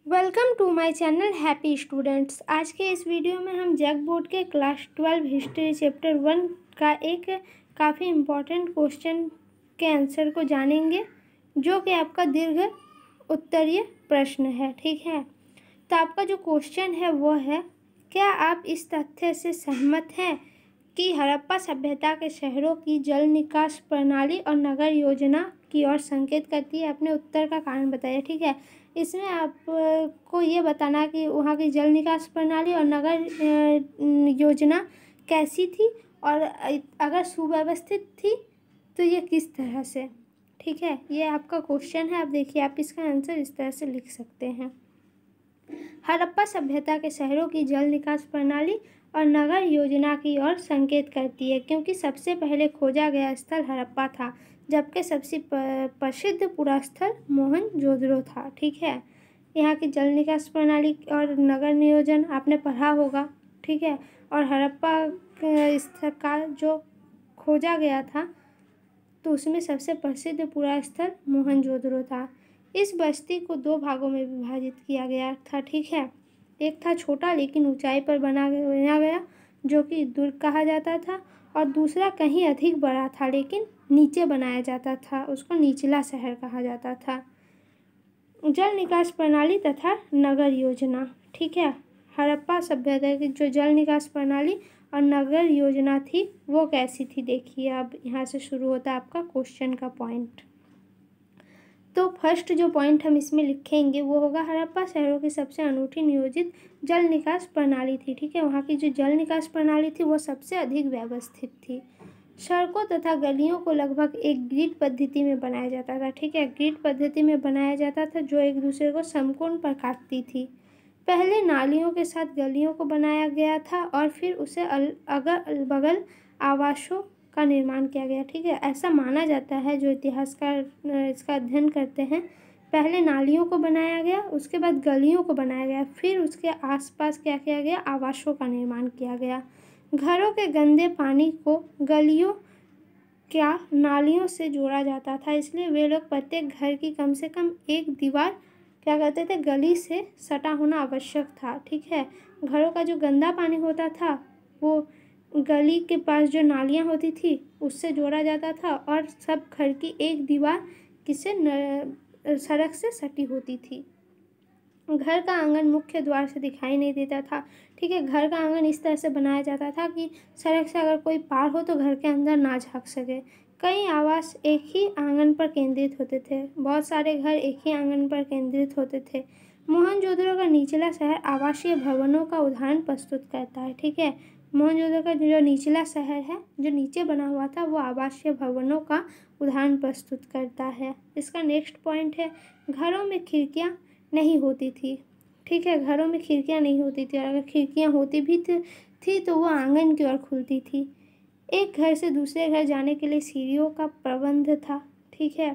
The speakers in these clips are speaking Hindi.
Welcome to my channel happy students. आज के इस वीडियो में हम जैक बोर्ड के क्लास 12 हिस्ट्री चैप्टर 1 का एक काफ़ी इम्पॉर्टेंट क्वेश्चन के आंसर को जानेंगे, जो कि आपका दीर्घ उत्तरीय प्रश्न है। ठीक है, तो आपका जो क्वेश्चन है वो है, क्या आप इस तथ्य से सहमत हैं कि हड़प्पा सभ्यता के शहरों की जल निकास प्रणाली और नगर योजना की ओर संकेत करती है? अपने उत्तर का कारण बताइए। ठीक है, इसमें आपको ये बताना कि वहाँ की जल निकास प्रणाली और नगर योजना कैसी थी और अगर सुव्यवस्थित थी तो ये किस तरह से। ठीक है, ये आपका क्वेश्चन है। आप देखिए, आप इसका आंसर इस तरह से लिख सकते हैं। हड़प्पा सभ्यता के शहरों की जल निकास प्रणाली और नगर योजना की ओर संकेत करती है, क्योंकि सबसे पहले खोजा गया स्थल हड़प्पा था, जबकि सबसे प्रसिद्ध पुरास्थल मोहनजोदड़ो था। ठीक है, यहाँ की जल निकास प्रणाली और नगर नियोजन आपने पढ़ा होगा। ठीक है, और हड़प्पा स्थल का जो खोजा गया था तो उसमें सबसे प्रसिद्ध पुरास्थल मोहनजोदड़ो था। इस बस्ती को 2 भागों में विभाजित किया गया था। ठीक है, एक था छोटा लेकिन ऊंचाई पर बना गया, जो कि दुर्ग कहा जाता था, और दूसरा कहीं अधिक बड़ा था लेकिन नीचे बनाया जाता था, उसको निचला शहर कहा जाता था। जल निकास प्रणाली तथा नगर योजना। ठीक है, हड़प्पा सभ्यता की जो जल निकास प्रणाली और नगर योजना थी वो कैसी थी, देखिए। अब यहाँ से शुरू होता है आपका क्वेश्चन का पॉइंट। तो फर्स्ट जो पॉइंट हम इसमें लिखेंगे वो होगा, हड़प्पा शहरों की सबसे अनूठी नियोजित जल निकास प्रणाली थी। ठीक है, वहाँ की जो जल निकास प्रणाली थी वो सबसे अधिक व्यवस्थित थी। सड़कों तथा गलियों को लगभग एक ग्रिड पद्धति में बनाया जाता था। ठीक है, ग्रिड पद्धति में बनाया जाता था जो एक दूसरे को समकोण पर काटती थी। पहले नालियों के साथ गलियों को बनाया गया था और फिर उसे अगल बगल आवासों का निर्माण किया गया। ठीक है, ऐसा माना जाता है, जो इतिहासकार इसका अध्ययन करते हैं, पहले नालियों को बनाया गया, उसके बाद गलियों को बनाया गया, फिर उसके आसपास क्या किया गया, आवासों का निर्माण किया गया। घरों के गंदे पानी को गलियों क्या नालियों से जोड़ा जाता था, इसलिए वे लोग प्रत्येक घर की कम से कम एक दीवार क्या करते थे, गली से सटा होना आवश्यक था। ठीक है, घरों का जो गंदा पानी होता था वो गली के पास जो नालियाँ होती थी उससे जोड़ा जाता था, और सब घर की एक दीवार किससे सड़क से सटी होती थी। घर का आंगन मुख्य द्वार से दिखाई नहीं देता था। ठीक है, घर का आंगन इस तरह से बनाया जाता था कि सड़क से अगर कोई पार हो तो घर के अंदर ना झांक सके। कई आवास एक ही आंगन पर केंद्रित होते थे, बहुत सारे घर एक ही आंगन पर केंद्रित होते थे। मोहनजोदड़ो का निचला शहर आवासीय भवनों का उदाहरण प्रस्तुत करता है। ठीक है, मोहनजोदड़ो का जो निचला शहर है, जो नीचे बना हुआ था, वो आवासीय भवनों का उदाहरण प्रस्तुत करता है। इसका नेक्स्ट पॉइंट है, घरों में खिड़कियाँ नहीं होती थी। ठीक है, घरों में खिड़कियाँ नहीं होती थी, और अगर खिड़कियाँ होती भी थी तो वो आंगन की ओर खुलती थी। एक घर से दूसरे घर जाने के लिए सीढ़ियों का प्रबंध था। ठीक है,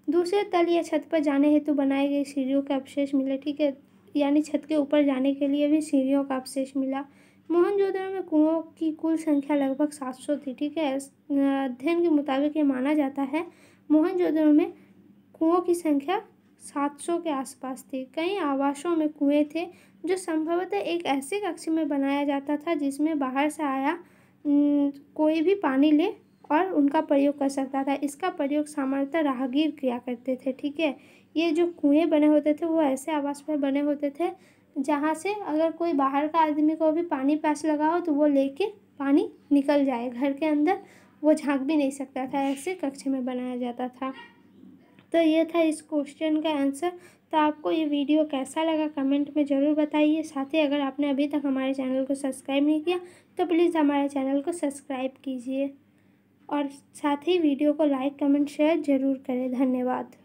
दूसरे तल या छत पर जाने हेतु बनाई गई सीढ़ियों का अवशेष मिले। ठीक है, यानी छत के ऊपर जाने के लिए भी सीढ़ियों का अवशेष मिला। मोहनजोदड़ो में कुओं की कुल संख्या लगभग 700 थी। ठीक है, अध्ययन के मुताबिक ये माना जाता है मोहनजोदड़ो में कुओं की संख्या 700 के आसपास थी। कई आवासों में कुएं थे, जो संभवतः एक ऐसे कक्ष में बनाया जाता था जिसमें बाहर से आया कोई भी पानी ले और उनका प्रयोग कर सकता था। इसका प्रयोग सामान्यतः राहगीर किया करते थे। ठीक है, ये जो कुएं बने होते थे वो ऐसे आवास पर बने होते थे जहाँ से अगर कोई बाहर का आदमी को भी पानी प्यास लगा हो तो वो लेके पानी निकल जाए, घर के अंदर वो झांक भी नहीं सकता था, ऐसे कक्ष में बनाया जाता था। तो ये था इस क्वेश्चन का आंसर। तो आपको ये वीडियो कैसा लगा कमेंट में ज़रूर बताइए। साथ ही अगर आपने अभी तक हमारे चैनल को सब्सक्राइब नहीं किया तो प्लीज़ हमारे चैनल को सब्सक्राइब कीजिए, और साथ ही वीडियो को लाइक कमेंट शेयर ज़रूर करें। धन्यवाद।